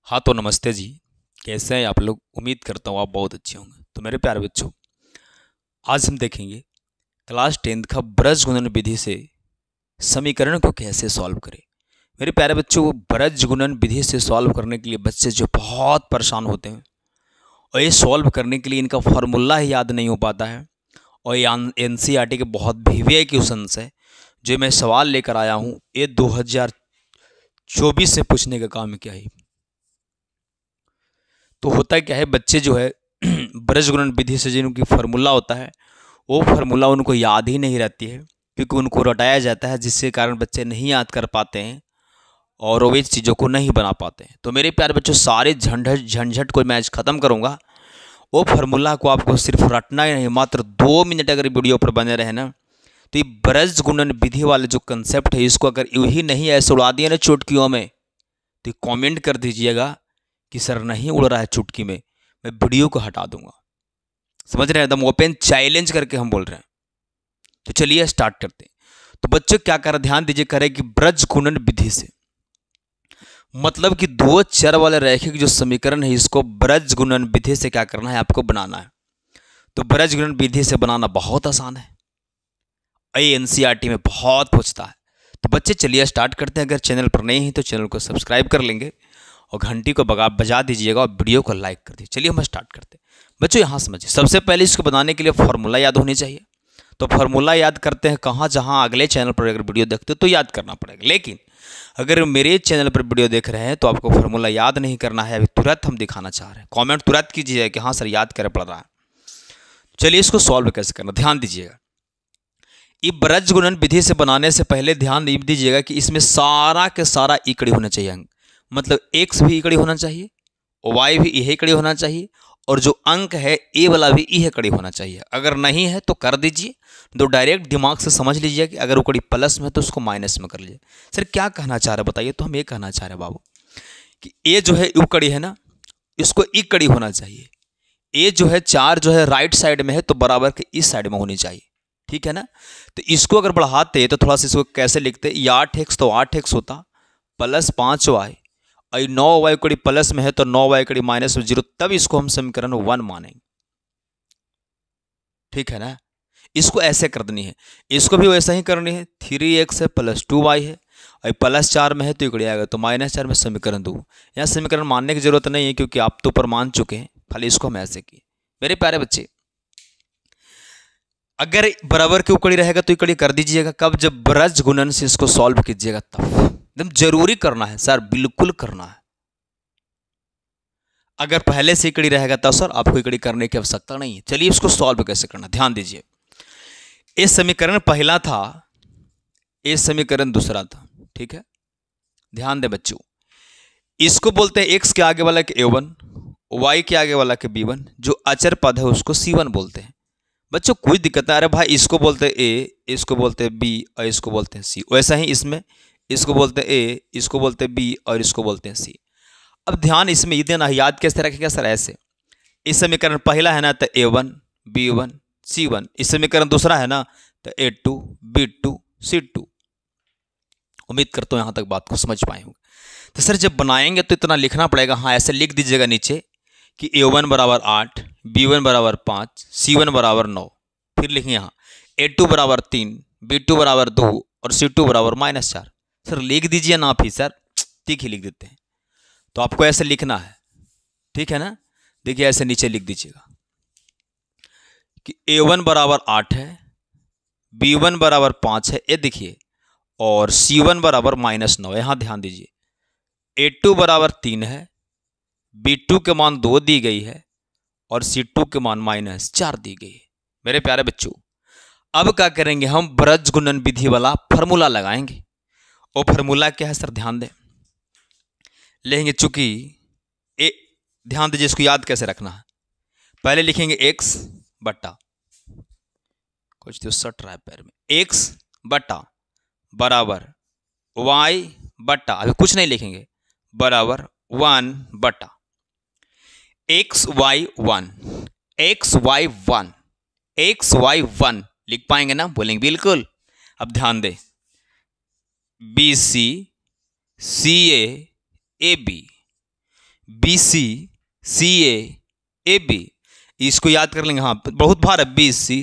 हाँ तो नमस्ते जी। कैसे हैं आप लोग? उम्मीद करता हूँ आप बहुत अच्छे होंगे। तो मेरे प्यारे बच्चों, आज हम देखेंगे क्लास 10th का ब्रज गुणन विधि से समीकरण को कैसे सॉल्व करें। मेरे प्यारे बच्चों, वो ब्रज गुणन विधि से सॉल्व करने के लिए बच्चे जो बहुत परेशान होते हैं और ये सॉल्व करने के लिए इनका फार्मूला ही याद नहीं हो पाता है। और ये एनसीईआरटी के बहुत भीवे क्वेश्चंस है जो मैं सवाल लेकर आया हूँ, ये 2024 से पूछने का काम क्या है। तो होता क्या है, बच्चे जो है ब्रज गुणन विधि से जिनकी फार्मूला होता है वो फार्मूला उनको याद ही नहीं रहती है, क्योंकि उनको रटाया जाता है, जिसके कारण बच्चे नहीं याद कर पाते हैं और वो इस चीज़ों को नहीं बना पाते हैं। तो मेरे प्यारे बच्चों, सारे झंझट को मैं आज ख़त्म करूँगा। वो फार्मूला को आपको सिर्फ रटना ही नहीं, मात्र 2 मिनट अगर वीडियो पर बने रहे ना, तो ये ब्रज गुणन विधि वाले जो कंसेप्ट है इसको अगर यूँ ही नहीं ऐसे उड़ा दिया ना चुटकियों में, तो कमेंट कर दीजिएगा कि सर नहीं उड़ रहा है चुटकी में, मैं वीडियो को हटा दूंगा। समझ रहे हैं? एकदम ओपन चैलेंज करके हम बोल रहे हैं। तो चलिए स्टार्ट करते हैं। तो बच्चों क्या कर, ध्यान दीजिए, करें कि ब्रज गुणन विधि से मतलब कि दो चर वाले रैखिक जो समीकरण है इसको ब्रज गुणन विधि से क्या करना है, आपको बनाना है। तो ब्रज गुणन विधि से बनाना बहुत आसान है, एनसीईआरटी में बहुत पूछता है। तो बच्चे चलिए स्टार्ट करते हैं। अगर चैनल पर नहीं है तो चैनल को सब्सक्राइब कर लेंगे और घंटी को बजा दीजिएगा और वीडियो को लाइक कर दीजिए। चलिए हम स्टार्ट करते हैं। बच्चों यहाँ समझिए, सबसे पहले इसको बनाने के लिए फार्मूला याद होनी चाहिए। तो फार्मूला याद करते हैं कहाँ, जहाँ अगले चैनल पर अगर वीडियो देखते हो तो याद करना पड़ेगा, लेकिन अगर मेरे चैनल पर वीडियो देख रहे हैं तो आपको फार्मूला याद नहीं करना है। अभी तुरंत हम दिखाना चाह रहे हैं, कॉमेंट तुरंत कीजिए कि हाँ सर याद करे पड़ रहा है। चलिए इसको सॉल्व कैसे करना, ध्यान दीजिएगा। ये ब्रज गुणन विधि से बनाने से पहले ध्यान दीजिएगा कि इसमें सारा के सारा इकड़ी होना चाहिए अंक, मतलब x भी इकड़ी होना चाहिए, y भी यही इकड़ी होना चाहिए, और जो अंक है a वाला भी यही इकड़ी होना चाहिए। अगर नहीं है तो कर दीजिए, तो डायरेक्ट दिमाग से समझ लीजिए कि अगर उकड़ी प्लस में है तो उसको माइनस में कर लीजिए। सर क्या कहना चाह रहे बताइए? तो हम ये कहना चाह रहे बाबू कि a जो है उकड़ी है ना, इसको इकड़ी होना चाहिए। a जो है 4 जो है राइट साइड में है तो बराबर के इस साइड में होनी चाहिए, ठीक है ना। तो इसको अगर बढ़ाते तो थोड़ा सा इसको कैसे लिखते, ये 8x तो 8x होता प्लस 5y, और 9y कड़ी प्लस में है तो 9y कड़ी माइनस में 0, तब इसको हम समीकरण 1 मानेंगे, ठीक है ना। इसको ऐसे कर देनी है, इसको भी वैसा ही करनी है। 3x है प्लस 2y है और प्लस 4 में है तो इकड़ी आएगा तो -4 में समीकरण 2। यहाँ समीकरण मानने की जरूरत नहीं है क्योंकि आप तो ऊपर मान चुके हैं, खाली इसको हम ऐसे किए। मेरे प्यारे बच्चे, अगर बराबर की उकड़ी रहेगा तो इकड़ी कर दीजिएगा, कब? जब ब्रज गुणन से इसको सॉल्व कीजिएगा तब। एकदम जरूरी करना है सर, बिल्कुल करना है। अगर पहले से इकड़ी रहेगा तो सर आपको इकड़ी करने की आवश्यकता नहीं है। चलिए इसको सॉल्व कैसे करना, ध्यान दीजिए। ये समीकरण पहला था, ये समीकरण दूसरा था, ठीक है। ध्यान दे बच्चों, इसको बोलते हैं x के आगे वाला के a1, y के आगे वाला के b1, जो अचर पद है उसको c1 बोलते हैं। बच्चों कोई दिक्कत है? अरे भाई इसको बोलते हैं a, इसको बोलते हैं b और इसको बोलते हैं c। वैसा ही इसमें इसको बोलते हैं a, इसको बोलते हैं b और इसको बोलते हैं c। अब ध्यान इसमें ये देना, याद कैसे रखेगा सर? ऐसे, इस समीकरण पहला है ना तो a1 b1 c1, इस समीकरण दूसरा है ना तो a2 b2 c2। उम्मीद करता हूँ यहाँ तक बात को समझ पाए होंगे। तो सर जब बनाएंगे तो इतना लिखना पड़ेगा, हाँ ऐसे लिख दीजिएगा नीचे कि a1 बराबर 8, b1 बराबर 5, c1 बराबर 9। फिर लिखेंगे यहाँ a2 बराबर 3, b2 बराबर 2 और c2 बराबर -4। सर लिख दीजिए ना आप ही सर, ठीक ही लिख देते हैं। तो आपको ऐसे लिखना है, ठीक है ना। देखिए ऐसे नीचे लिख दीजिएगा कि a1 बराबर 8 है, b1 बराबर 5 है, ये देखिए, और c1 बराबर -9। यहाँ ध्यान दीजिए, a2 बराबर 3 है, b2 के मान 2 दी गई है और c2 के मान -4 दी गई है। मेरे प्यारे बच्चों, अब क्या करेंगे, हम ब्रज गुणन विधि वाला फार्मूला लगाएंगे। वो फार्मूला क्या है सर? ध्यान दें, लेंगे चूंकि ए, ध्यान दीजिए इसको याद कैसे रखना है। पहले लिखेंगे x बट्टा, कुछ तो सट रहा है पैर में, x बट्टा बराबर y बट्टा, अभी कुछ नहीं लिखेंगे, बराबर 1 बट्टा xy1, xy1, xy1 लिख पाएंगे ना? बोलेंगे बिल्कुल। अब ध्यान दें, BC CA AB, B C, C A B, इसको याद कर लेंगे। हाँ बहुत भार है, B C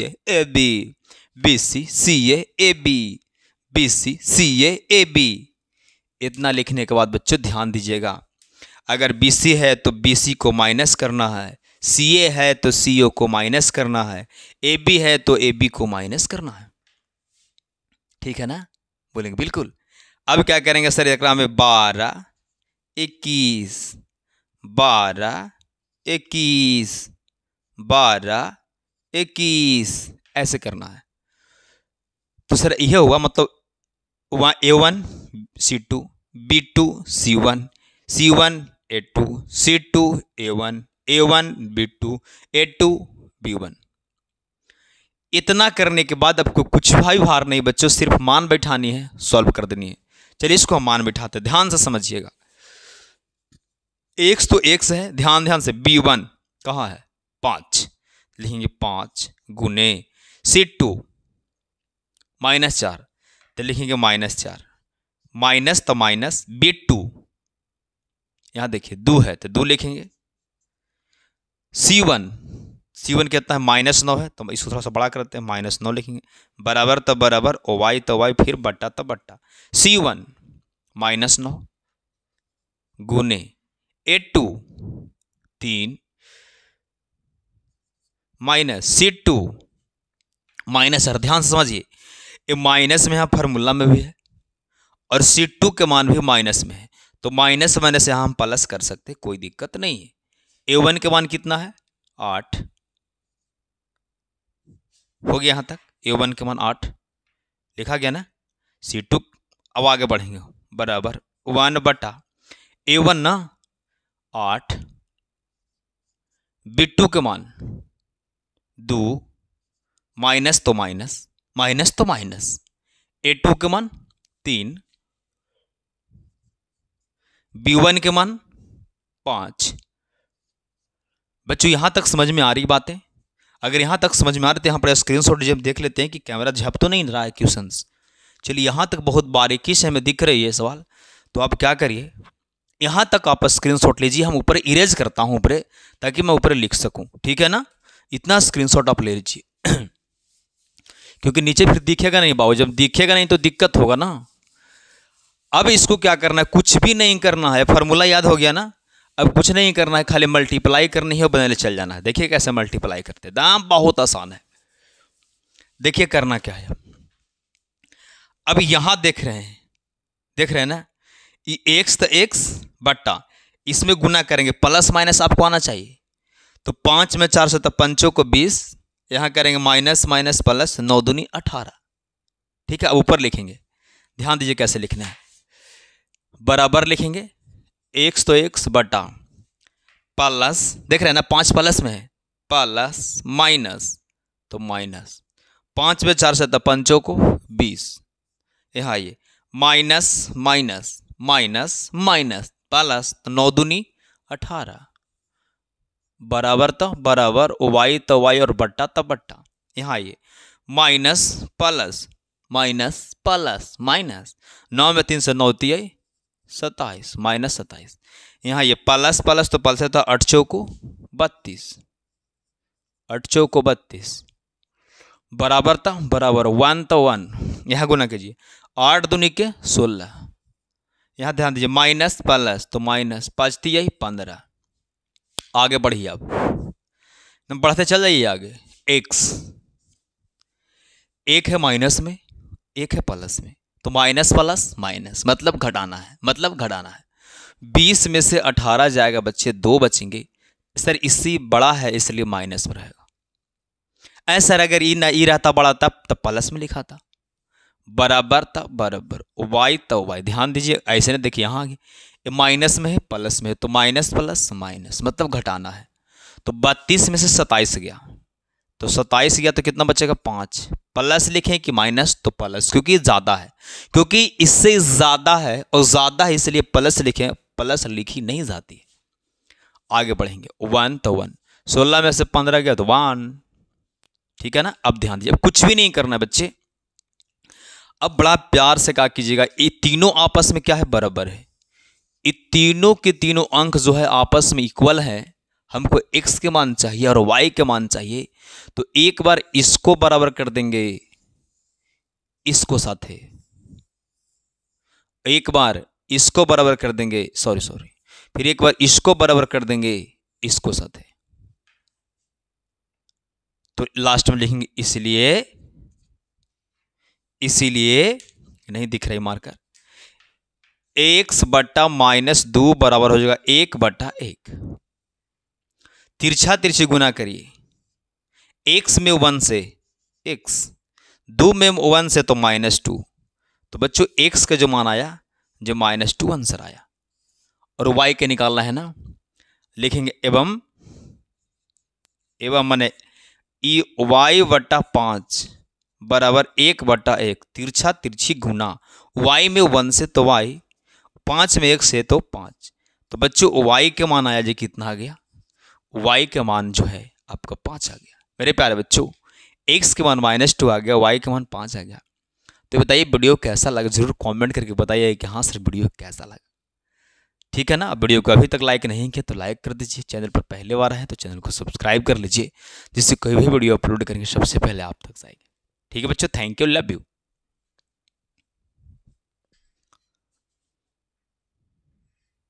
A B, B C A B, B C A B. इतना लिखने के बाद बच्चों ध्यान दीजिएगा, अगर बी सी है तो बी सी को माइनस करना है, सी ए है तो सी ओ को माइनस करना है, ए बी है तो ए बी को माइनस करना है। ठीक है ना, बोलेंगे बिल्कुल। अब क्या करेंगे सर, एक में 12 21, 12 21, 12 21 ऐसे करना है। तो सर यह हुआ मतलब A1 C2, B2 C1, C1 A2, C2 A1, A1 B2, A2 B1। इतना करने के बाद आपको कुछ भी भार नहीं बच्चों, सिर्फ मान बैठानी है, सॉल्व कर देनी है। चलिए इसको हम मान बैठाते, ध्यान से समझिएगा। x तो x है, ध्यान से, B1 कहाँ है 5, लिखेंगे 5 गुने C2 -4, तो लिखेंगे -4, माइनस तो माइनस B2, यहां देखिए 2 है तो 2 लिखेंगे। C1 कितना है -9 है, तो इसको थोड़ा सा बड़ा करते हैं, -9 लिखेंगे। बराबर तो बराबर, y तो y, फिर बट्टा तो बट्टा। C1 -9 गुने A2 3 माइनस C2 माइनस, ध्यान से समझिए, ये माइनस में यहाँ फार्मूला में भी है और C2 के मान भी माइनस में है, तो माइनस माइनस यहाँ हम प्लस कर सकते, कोई दिक्कत नहीं है। A1 के मान कितना है 8, हो गया यहाँ तक, A1 के मान 8 लिखा गया ना। C2 अब आगे बढ़ेंगे, बराबर 1 बटा A1 ना 8, B2 के मान 2, माइनस तो माइनस, माइनस तो माइनस, A2 के मान 3, B1 के मान 5। बच्चों यहां तक समझ में आ रही बातें? अगर यहां तक समझ में आ रही तो यहां पर स्क्रीनशॉट जब देख लेते हैं कि कैमरा झप तो नहीं रहा है क्वेश्चंस। चलिए यहां तक बहुत बारीकी से हमें दिख रही है सवाल, तो आप क्या करिए, यहां तक आप स्क्रीनशॉट लीजिए, हम ऊपर इरेज करता हूं ऊपर, ताकि मैं ऊपर लिख सकूं। ठीक है ना, इतना स्क्रीनशॉट आप ले लीजिए क्योंकि नीचे फिर दिखेगा नहीं बाबू, जब दिखेगा नहीं तो दिक्कत होगा ना। अब इसको क्या करना है, कुछ भी नहीं करना है, फार्मूला याद हो गया ना। अब कुछ नहीं करना है, खाली मल्टीप्लाई करनी है, बदले चल जाना है। देखिए कैसे मल्टीप्लाई करते हैं, दाम बहुत आसान है। देखिए करना क्या है, अब यहां देख रहे हैं ना, ये एक्स तो एक्स बट्टा, इसमें गुना करेंगे, प्लस माइनस आपको आना चाहिए। तो 5 में 4 से तो 5 को 20, यहां करेंगे माइनस माइनस प्लस, 9 दूनी 18। ठीक है, अब ऊपर लिखेंगे, ध्यान दीजिए कैसे लिखना है, बराबर लिखेंगे एक्स तो एक्स बटा प्लस, देख रहे हैं ना 5 प्लस में है, प्लस माइनस तो माइनस, 5 में 4 से तो 5 को 20, यहाँ ये minus minus minus minus plus, तो 9 दूनी 18, बराबर तो बराबर, वाई तो वाई और बट्टा तो बट्टा। यहाँ ये minus plus minus plus minus, 9 में 3 से 9 तिया 27, माइनस 27। यहाँ ये प्लस प्लस तो प्लस है, तो 8 चौको 32, 8 चौको 32, बराबर था बराबर, 1 तो 1, यहाँ गुना कीजिए, 8 दूनी के 16, यहाँ ध्यान दीजिए माइनस प्लस तो माइनस, 5 तिया 15। आगे बढ़िए, अब बढ़ते चल जाइए आगे। एक्स, एक है माइनस में, एक है प्लस में, तो माइनस प्लस माइनस मतलब घटाना है, 20 में से 18 जाएगा बच्चे, 2 बचेंगे। सर इससे बड़ा है इसलिए माइनस में रहेगा। ऐसा अगर ई रहता बड़ा तब प्लस में लिखा था, बराबर था बराबर, वाई तो वाई, ध्यान दीजिए ऐसे ना, देखिए यहाँ माइनस में है प्लस में है, तो माइनस प्लस माइनस मतलब घटाना है। तो 32 में से 27 गया, तो 27 गया तो कितना बचेगा 5, प्लस लिखें कि माइनस, तो प्लस, क्योंकि ज़्यादा है, क्योंकि इससे ज़्यादा है और ज़्यादा है इसलिए प्लस लिखें, प्लस लिखी नहीं जाती। आगे बढ़ेंगे, 1 तो 1, 16 में से 15 गया तो 1। ठीक है ना, अब ध्यान दीजिए, अब कुछ भी नहीं करना है बच्चे। अब बड़ा प्यार से क्या कीजिएगा, ये तीनों आपस में क्या है, बराबर है। ये तीनों के तीनों अंक जो है आपस में इक्वल है, हमको x के मान चाहिए और y के मान चाहिए, तो एक बार इसको बराबर कर देंगे इसको साथे, एक बार इसको बराबर कर देंगे सॉरी फिर एक बार इसको बराबर कर देंगे इसको साथे, तो लास्ट में लिखेंगे इसीलिए नहीं दिख रही मार्कर, x बट्टा -2 बराबर हो जाएगा 1/1। तिरछा तिरछी गुना करिए, x में 1 से x, 2 में 1 से तो -2, तो बच्चों x का जो मान आया जो -2 आंसर आया, और y के निकालना है ना, लिखेंगे एवं माने y/5 बराबर 1/1, तिरछा तिरछी गुना, y में 1 से तो y, 5 में 1 से तो 5, तो बच्चों y के मान आया जी कितना आ गया, y के मान जो है आपका 5 आ गया। मेरे प्यारे बच्चों x के मान -2 आ गया, y के मान 5 आ गया। तो बताइए वीडियो कैसा लगा, जरूर कमेंट करके बताइए कि हाँ सर वीडियो कैसा लगा। ठीक है ना, वीडियो को अभी तक लाइक नहीं किया तो लाइक कर दीजिए, चैनल पर पहले बार है तो चैनल को सब्सक्राइब कर लीजिए, जिससे कोई भी वीडियो अपलोड करेंगे सबसे पहले आप तक जाएगी। ठीक है बच्चों, थैंक यू, लव यू।